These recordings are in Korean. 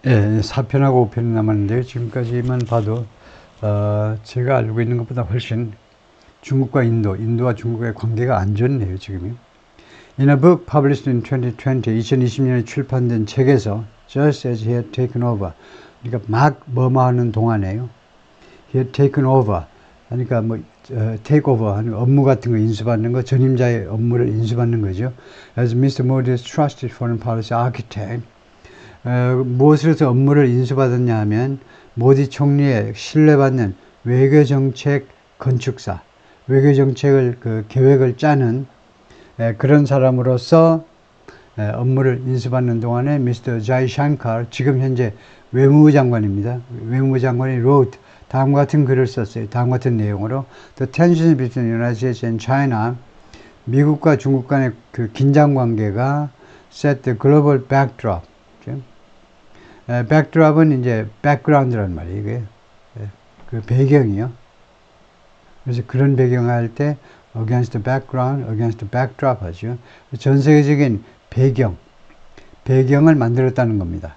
예, 4편하고 5편이 남았는데요. 지금까지만 봐도 제가 알고 있는 것보다 훨씬 중국과 인도와 중국의 관계가 안 좋네요, 지금요. In a book published in 2020, 2020년에 출판된 책에서 just as he had taken over, 그러니까 막 뭐뭐하는 동안에요. He had taken over, 그러니까 뭐 take over 하는 업무 같은 거 인수받는 거, 전임자의 업무를 인수받는 거죠. As Mr. Modi's trusted foreign policy architect, 무엇을 해서 업무를 인수받았냐 하면 모디 총리의 신뢰받는 외교정책 건축사, 외교정책을 계획을 짜는 그런 사람으로서 업무를 인수받는 동안에 미스터 자이샹칼, 지금 현재 외무부 장관입니다. 외무부 장관이 wrote, 다음과 같은 글을 썼어요. 다음 같은 내용으로 The tensions between the United States and China, 미국과 중국 간의 그 긴장 관계가 set the global backdrop. backdrop은 이제 background란 말이에요. 이게 그 배경이요. 그래서 그런 배경을 할 때 against the background, against the backdrop 하죠. 전 세계적인 배경을 만들었다는 겁니다.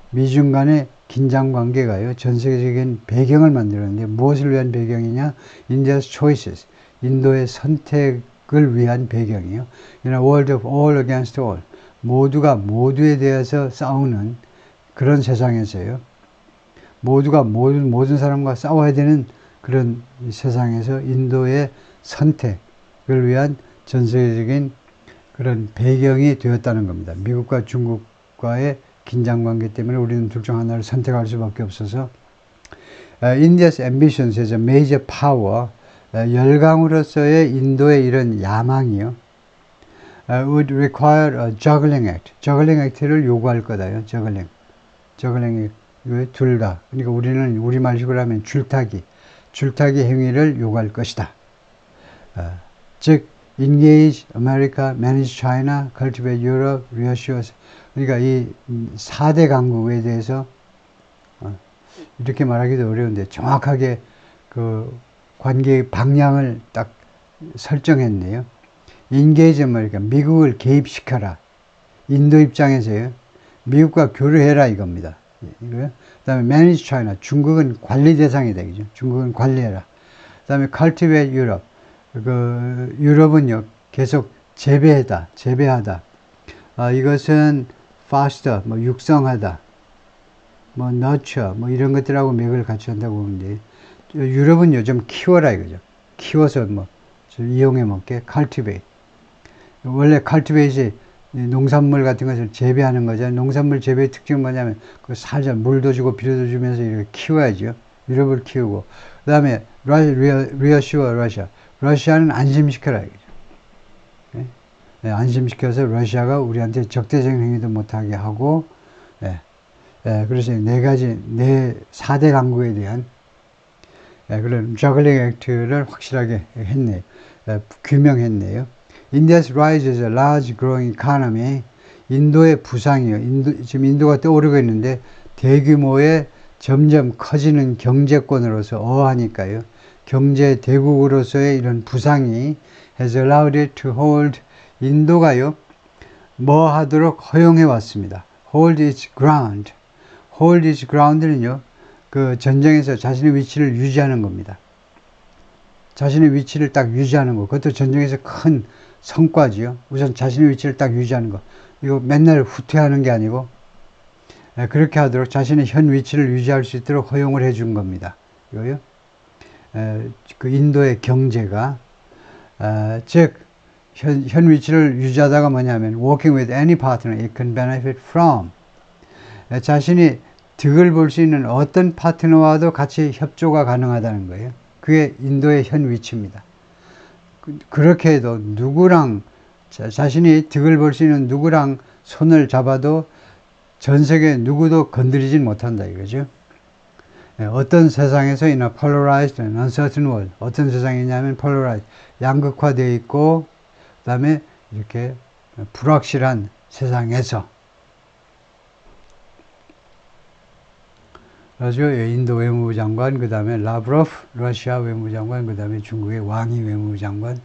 미중 간의 긴장 관계가요, 전 세계적인 배경을 만들었는데 무엇을 위한 배경이냐? India's choices, 인도의 선택을 위한 배경이요. In a world of all against all, 모두가 모두에 대해서 싸우는 그런 세상에서요. 모두가 모든 사람과 싸워야 되는 그런 세상에서 인도의 선택을 위한 전 세계적인 그런 배경이 되었다는 겁니다. 미국과 중국과의 긴장관계 때문에 우리는 둘 중 하나를 선택할 수밖에 없어서 India's ambitions as a major power, 열강으로서의 인도의 이런 야망이요. would require a juggling act. juggling act를 요구할 거다요. juggling 둘 다. 그러니까 우리는 우리말식으로 하면 줄타기 행위를 요구할 것이다. 즉 engage America, manage China, cultivate Europe, reassure. 그러니까 이 4대 강국에 대해서 이렇게 말하기도 어려운데 정확하게 그 관계의 방향을 딱 설정했네요. engage America, 미국을 개입시켜라. 인도 입장에서요. 미국과 교류해라 이겁니다. 그 다음에 manage China, 중국은 관리 대상이 되겠죠. 중국은 관리해라. 그 다음에 cultivate Europe, 유럽은요, 계속 재배하다. 이것은 foster, 육성하다, nurture, 이런 것들하고 맥을 같이 한다고 보는데, 유럽은요, 좀 키워라 이거죠. 키워서 이용해 먹게, cultivate. 원래 cultivate이 농산물 같은 것을 재배하는 거죠. 농산물 재배의 특징은 뭐냐면, 살살 물도 주고 비료도 주면서 이렇게 키워야죠. 유럽을 키우고. 그 다음에, reassure Russia. 러시아는 안심시켜라 이거죠. 네, 안심시켜서 러시아가 우리한테 적대적인 행위도 못하게 하고, 그래서 네 4대 강국에 대한 그런 저글링 액트를 확실하게 했네요. 규명했네요. India's rise is a large growing economy. 인도의 부상이요. 지금 인도가 떠오르고 있는데 대규모의 점점 커지는 경제권으로서 어하니까요. 경제 대국으로서의 이런 부상이 has allowed it to hold, 인도가요. 뭐 하도록 허용해 왔습니다. hold its ground. hold its ground는요. 그 전쟁에서 자신의 위치를 유지하는 겁니다. 자신의 위치를 딱 유지하는 거. 그것도 전쟁에서 큰 성과지요. 우선 자신의 위치를 딱 유지하는 거. 이거 맨날 후퇴하는 게 아니고 그렇게 하도록 자신의 현 위치를 유지할 수 있도록 허용을 해준 겁니다. 이거요. 그 인도의 경제가 즉 현 위치를 유지하다가 뭐냐면 working with any partner it can benefit from, 자신이 득을 볼 수 있는 어떤 파트너와도 같이 협조가 가능하다는 거예요. 그게 인도의 현 위치입니다. 그렇게 해도 누구랑 자신이 득을 볼 수 있는 누구랑 손을 잡아도 전 세계 누구도 건드리진 못한다 이거죠. 어떤 세상에서 in a polarized and uncertain world, 어떤 세상이냐면 polarized, 양극화되어 있고 그 다음에 이렇게 불확실한 세상에서, 그래서 인도 외무부 장관, 그 다음에 라브로프 러시아 외무부 장관, 그 다음에 중국의 왕이 외무부 장관.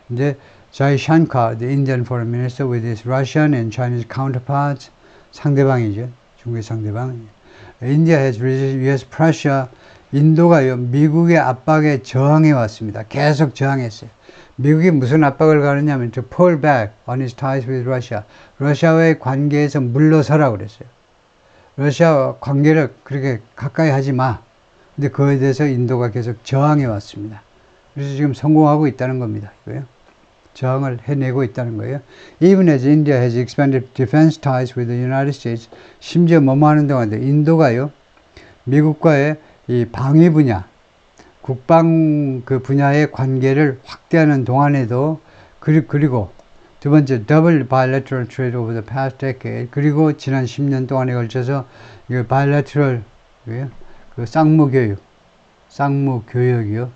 이제 자이샹카, the Indian foreign minister with his Russian and Chinese counterparts, 상대방이죠. 중국의 상대방. India has resisted US pressure. 인도가요, 미국의 압박에 저항해 왔습니다. 계속 저항했어요. 미국이 무슨 압박을 가느냐면, to pull back on its ties with Russia. 러시아와의 관계에서 물러서라고 그랬어요. 러시아와 관계를 그렇게 가까이 하지 마. 근데 그거에 대해서 인도가 계속 저항해 왔습니다. 그래서 지금 성공하고 있다는 겁니다. 이거요. 저항을 해내고 있다는 거예요. Even as India has expanded defense ties with the United States, 심지어 뭐뭐 하는 동안에 인도가요, 미국과의 이 방위 분야, 국방 그 분야의 관계를 확대하는 동안에도, 그리고 두 번째, double bilateral trade over the past decade, 그리고 지난 10년 동안에 걸쳐서 이 bilateral, 그 쌍무교육이요.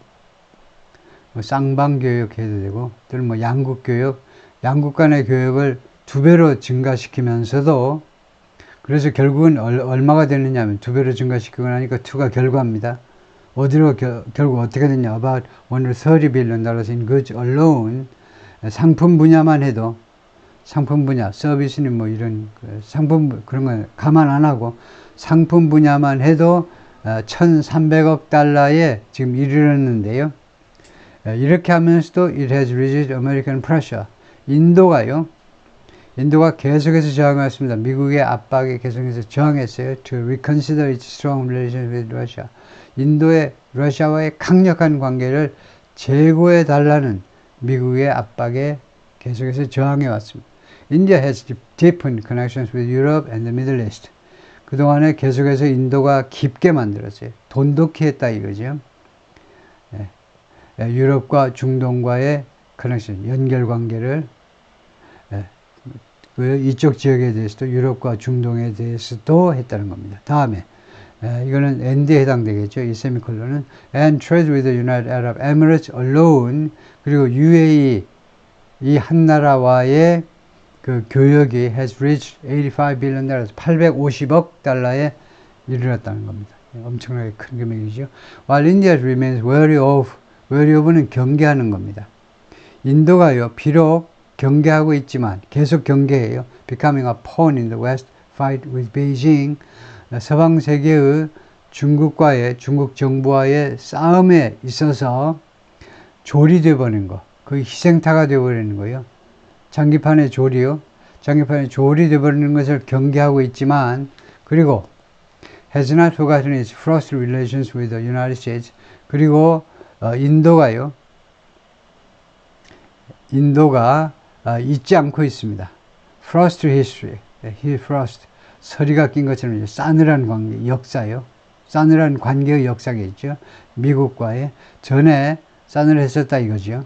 뭐 쌍방교육 해도 되고, 또는 뭐 양국교육, 양국 간의 교육을 2배로 증가시키면서도, 그래서 결국은 얼마가 되느냐 하면 2배로 증가시키고 나니까 2가 결과입니다. 어디로 결국 어떻게 됐냐? About $130 billion in goods alone. 상품 분야만 해도, 상품 분야, 서비스는 뭐 이런 상품 그런 거 감안 안 하고 상품 분야만 해도 1,300억 달러에 지금 이르렀는데요. 이렇게 하면서도 it has resisted American pressure. 인도가 계속해서 저항했습니다. 미국의 압박에 계속해서 저항했어요. To reconsider its strong relations with Russia. 인도의 러시아와의 강력한 관계를 재고해 달라는 미국의 압박에 계속해서 저항해 왔습니다. India has deepened connections with Europe and the Middle East. 그동안에 계속해서 인도가 깊게 만들었어요. 돈독히 했다 이거죠. 유럽과 중동과의 커넥션, 연결관계를 이쪽 지역에 대해서도 유럽과 중동에 대해서도 했다는 겁니다. 다음에 이거는 ND에 해당되겠죠. 이 세미콜론은 and trade with the United Arab Emirates alone, 그리고 UAE 이 한 나라와의 그 교역이 has reached $85 billion, 850억 달러에 이르렀다는 겁니다. 엄청나게 큰 금액이죠. While India remains wary of는 경계하는 겁니다. 인도가요, 비록 경계하고 있지만, 계속 경계해요. Becoming a pawn in the West fight with Beijing. 서방 세계의 중국 정부와의 싸움에 있어서 조리돼 버리는 거, 그 희생타가 되어 버리는 거예요. 장기판의 조리돼 버리는 것을 경계하고 있지만, 그리고 has not forgotten its frosty relations with the United States. 그리고 인도가 잊지 않고 있습니다. Frost history, frost, 서리가 낀 것처럼 싸늘한 관계, 역사요. 싸늘한 관계의 역사겠죠. 미국과의 전에 싸늘했었다 이거죠.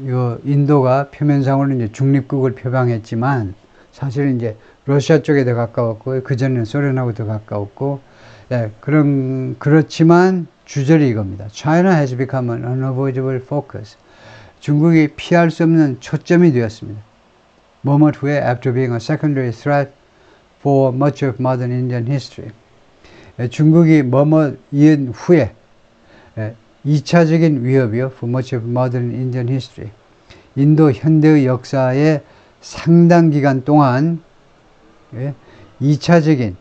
이거 인도가 표면상으로는 이제 중립국을 표방했지만 사실은 이제 러시아 쪽에 더 가까웠고 그 전에는 소련하고 더 가까웠고, 그렇지만 주절이 이겁니다. China has become an unavoidable focus. 중국이 피할 수 없는 초점이 되었습니다. moment 후에 after being a secondary threat for much of modern Indian history. 중국이 이은 후에 2차적인 위협이요. for much of modern Indian history. 인도 현대의 역사의 상당 기간 동안 2차적인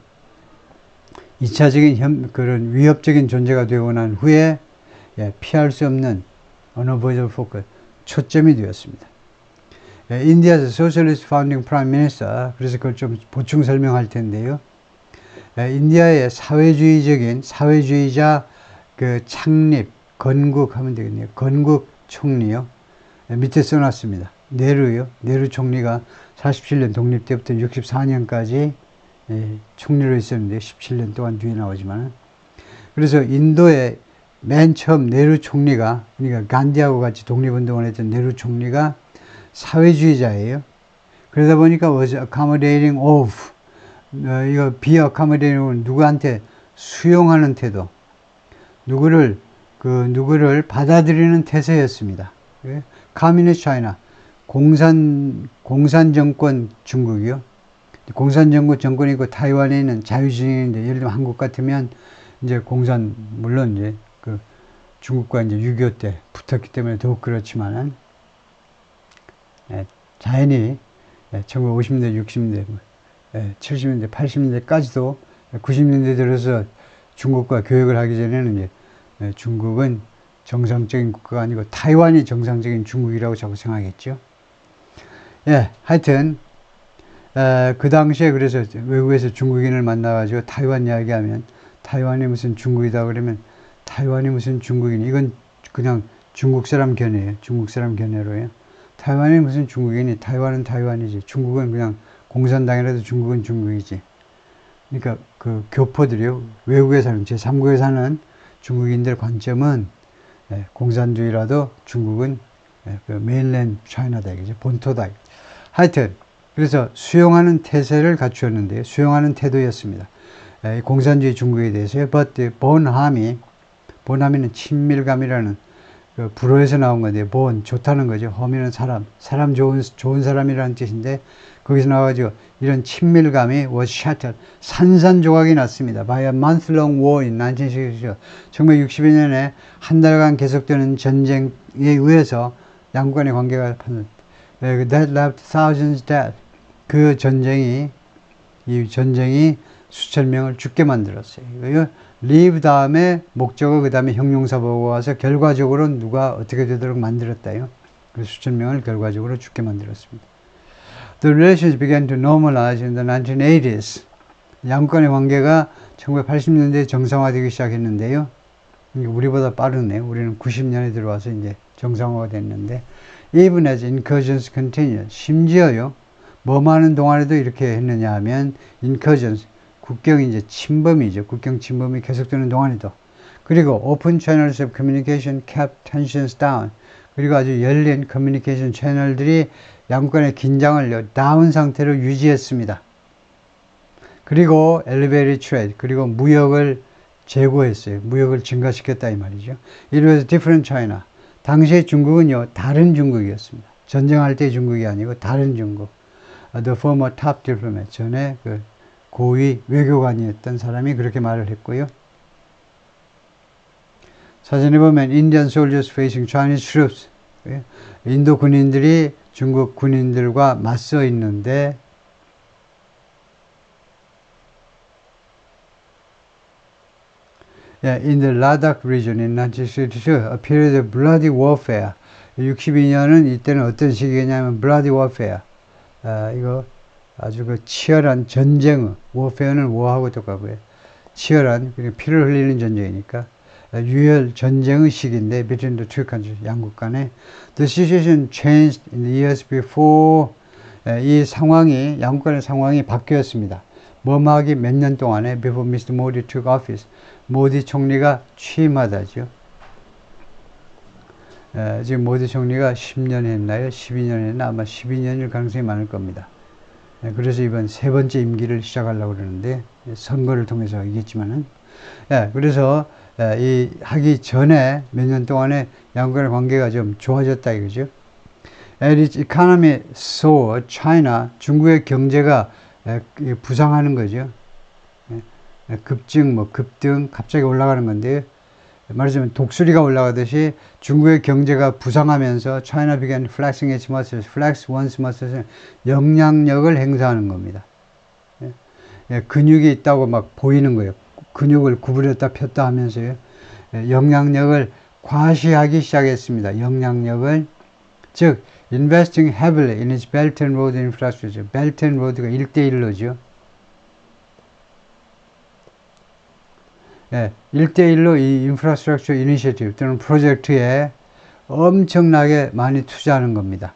그런 위협적인 존재가 되고 난 후에 피할 수 없는 unavoidable focus, 초점이 되었습니다. India's Socialist Founding Prime Minister, 그래서 그걸 좀 보충 설명할 텐데요. 인디아의 사회주의자 그 창립, 건국 하면 되겠네요. 건국 총리요. 밑에 써놨습니다. 네루 총리가 47년 독립 때부터 64년까지 총리로 있었는데 17년 동안 뒤에 나오지만, 그래서 인도의 맨 처음 네루 총리가, 그러니까 간디하고 같이 독립운동을 했던 네루 총리가 사회주의자예요. 그러다 보니까 was accommodating of, 이거 be accommodating은 누구한테 수용하는 태도, 누구를 받아들이는 태세였습니다. Communist China, 공산 정권 중국이요. 공산 정권이 있고 타이완에 있는 자유주의인데, 예를 들면 한국 같으면 이제 물론 이제 그 중국과 이제 6.25 때 붙었기 때문에 더욱 그렇지만은, 자연히 1950년대, 60년대, 70년대, 80년대까지도 90년대 들어서 중국과 교역을 하기 전에는 이제 중국은 정상적인 국가가 아니고 타이완이 정상적인 중국이라고 자꾸 생각했죠. 예, 하여튼 그 당시에 그래서 외국에서 중국인을 만나가지고 타이완 이야기하면 타이완이 무슨 중국이다 그러면 타이완이 무슨 중국인, 이건 그냥 중국 사람 견해예요. 중국 사람 견해로요. 타이완이 무슨 중국인이, 타이완은 타이완이지. 중국은 그냥 공산당이라도 중국은 중국이지. 그러니까 그 교포들이요. 외국에 사는, 제3국에 사는 중국인들 관점은 공산주의라도 중국은 그 메인랜드 차이나다 이거죠. 본토다. 하여튼 그래서 수용하는 태세를 갖추었는데요. 수용하는 태도였습니다. 공산주의 중국에 대해서요. But 본함이는 친밀감이라는 그 불어에서 나온 건데, 좋다는 거죠. 허미는 사람 좋은 사람이라는 뜻인데, 거기서 나와가지고 이런 친밀감이 was shattered, 산산조각이 났습니다. By a month-long war in 1962. 1962년에 한 달간 계속되는 전쟁에 의해서 양국 간의 관계가 that left thousands dead. 이 전쟁이 수천 명을 죽게 만들었어요. leave 다음에 목적어, 그 다음에 형용사보고 와서 결과적으로 누가 어떻게 되도록 만들었다요. 그래서 수천 명을 결과적으로 죽게 만들었습니다. The relations began to normalize in the 1980s. 양국 간의 관계가 1980년대에 정상화되기 시작했는데요. 우리보다 빠르네요. 우리는 90년에 들어와서 이제 정상화가 됐는데, even as incursions continued. 심지어요, 뭐하는 동안에도 이렇게 했느냐 하면, incursions, 국경 이제 침범이죠. 국경 침범이 계속되는 동안에도. 그리고 open channels of communication kept tensions down. 그리고 아주 열린 커뮤니케이션 채널들이 양국 간의 긴장을 다운 상태로 유지했습니다. 그리고 elevated trade, 그리고 무역을 제고했어요. 무역을 증가시켰다 이 말이죠. It was different China. 당시의 중국은요, 다른 중국이었습니다. 전쟁할 때 중국이 아니고 다른 중국. The former top diplomat, 전에 그 고위 외교관이었던 사람이 그렇게 말을 했고요. 사진에 보면 Indian soldiers facing Chinese troops. 인도 군인들이 중국 군인들과 맞서 있는데, in the Ladakh region in 1962, a period of bloody warfare. 62년은 이때는 어떤 시기냐면 bloody warfare. 이거 아주 그 치열한 전쟁, warfare는 war하고 똑같고요. 치열한, 피를 흘리는 전쟁이니까. 유혈 전쟁의 시기인데, between the two countries, 양국 간에. The situation changed in the years before. 이 상황이, 양국 간의 상황이 바뀌었습니다. 뭐하기 몇 년 동안에, before Mr. Modi took office. 모디 총리가 취임하다죠. 지금 모디 총리가 10년 했나요? 12년 했나? 아마 12년일 가능성이 많을 겁니다. 그래서 이번 세 번째 임기를 시작하려고 그러는데, 선거를 통해서 하겠지만은, 그래서 이 하기 전에 몇 년 동안에 양국 간의 관계가 좀 좋아졌다 이거죠. And its economy saw China, 중국의 경제가 부상하는 거죠. 급증, 급등, 갑자기 올라가는 건데, 말하자면 독수리가 올라가듯이 중국의 경제가 부상하면서 China began flexing its muscles. Flex one's muscles. 영향력을 행사하는 겁니다. 근육이 있다고 막 보이는 거예요. 근육을 구부렸다 폈다 하면서요. 영향력을 과시하기 시작했습니다. 영향력을. 즉, investing heavily in its Belt and Road infrastructure. Belt and Road가 1대1로죠. 1대1로 이 인프라스트럭처 이니셔티브 또는 프로젝트에 엄청나게 많이 투자하는 겁니다.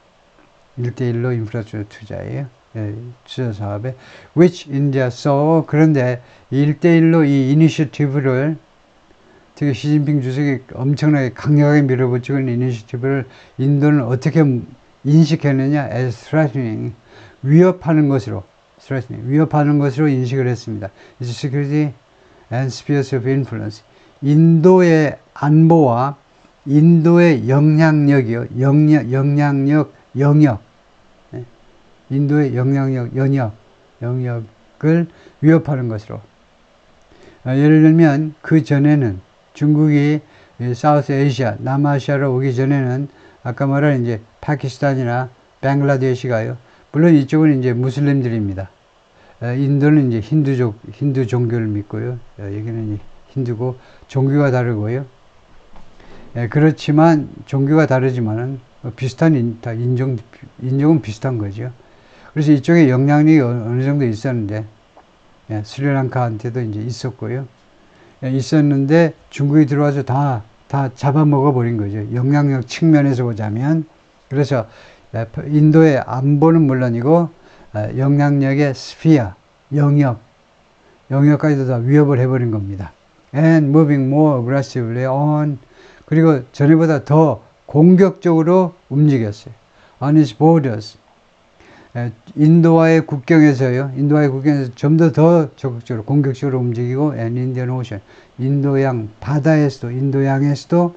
1대1로 인프라스트럭처 투자예요. 투자 사업에. Which India saw. 그런데 1대1로 이 이니셔티브를, 특히 시진핑 주석이 엄청나게 강력하게 밀어붙이고 있는 이니셔티브를 인도는 어떻게 인식했느냐? as threatening. 위협하는 것으로 인식을 했습니다. Its security and spheres of influence. 인도의 안보와 인도의 영향력이요. 영역. 인도의 영역을 위협하는 것으로. 예를 들면 그 전에는 중국이 사우스 아시아, 남아시아로 오기 전에는 아까 말한 이제 파키스탄이나 벵글라데시가요. 물론 이쪽은 이제 무슬림들입니다. 인도는 이제 힌두 종교를 믿고요. 여기는 이제 힌두고 종교가 다르고요. 그렇지만 종교가 다르지만은 비슷한 인종은 비슷한 거죠. 그래서 이쪽에 영향력이 어느 정도 있었는데 스리랑카한테도 이제 있었고요. 있었는데 중국이 들어와서 다 잡아먹어 버린 거죠. 영향력 측면에서 보자면. 그래서 인도의 안보는 물론이고 영향력의 스피어, 영역까지도 다 위협을 해버린 겁니다. And moving more aggressively on, 그리고 전에보다 더 공격적으로 움직였어요. On its borders, 인도와의 국경에서요. 인도와의 국경에서 좀 더 적극적으로 공격적으로 움직이고, and Indian Ocean, 인도양 바다에서도, 인도양에서도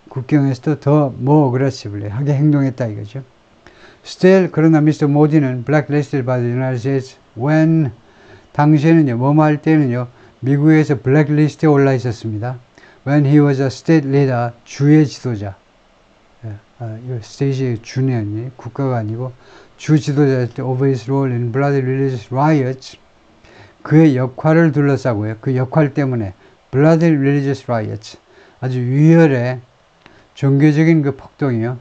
국경에서도 더 more aggressively 하게 행동했다 이거죠. Still, 그러나 Mr. 모디는 blacklisted by the United States when, 당시에는요, 뭐뭐 할 때는요, 미국에서 블랙리스트에 올라 있었습니다. When he was a state leader, 주의 지도자. 스테이지의 주는 국가가 아니고 주 지도자일 때 over his role in bloody religious riots, 그의 역할을 둘러싸고요. 그 역할 때문에 bloody religious riots, 아주 위혈의 종교적인 그 폭동이요.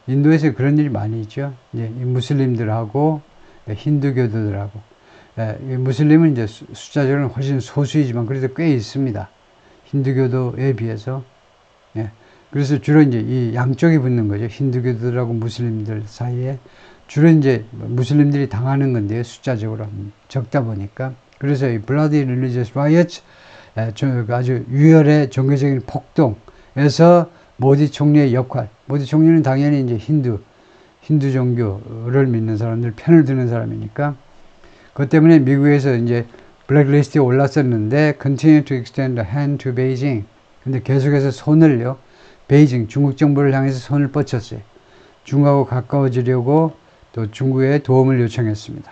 인도에서 그런 일이 많이 있죠. 이제 무슬림들하고 힌두교도들하고. 무슬림은 이제 숫자적으로는 훨씬 소수이지만 그래도 꽤 있습니다. 힌두교도에 비해서. 그래서 주로 이제 이 양쪽이 붙는 거죠. 힌두교도들하고 무슬림들 사이에. 주로 이제 무슬림들이 당하는 건데요. 숫자적으로 적다 보니까. 그래서 이 bloody religious riots, 아주 유혈의 종교적인 폭동에서 모디 총리의 역할. 모디 총리는 당연히 이제 힌두 종교를 믿는 사람들 편을 드는 사람이니까. 그것 때문에 미국에서 이제 블랙리스트에 올랐었는데 continue to extend a hand to Beijing. 근데 계속해서 손을요. 베이징, 중국 정부를 향해서 손을 뻗쳤어요. 중국하고 가까워지려고 또 중국에 도움을 요청했습니다.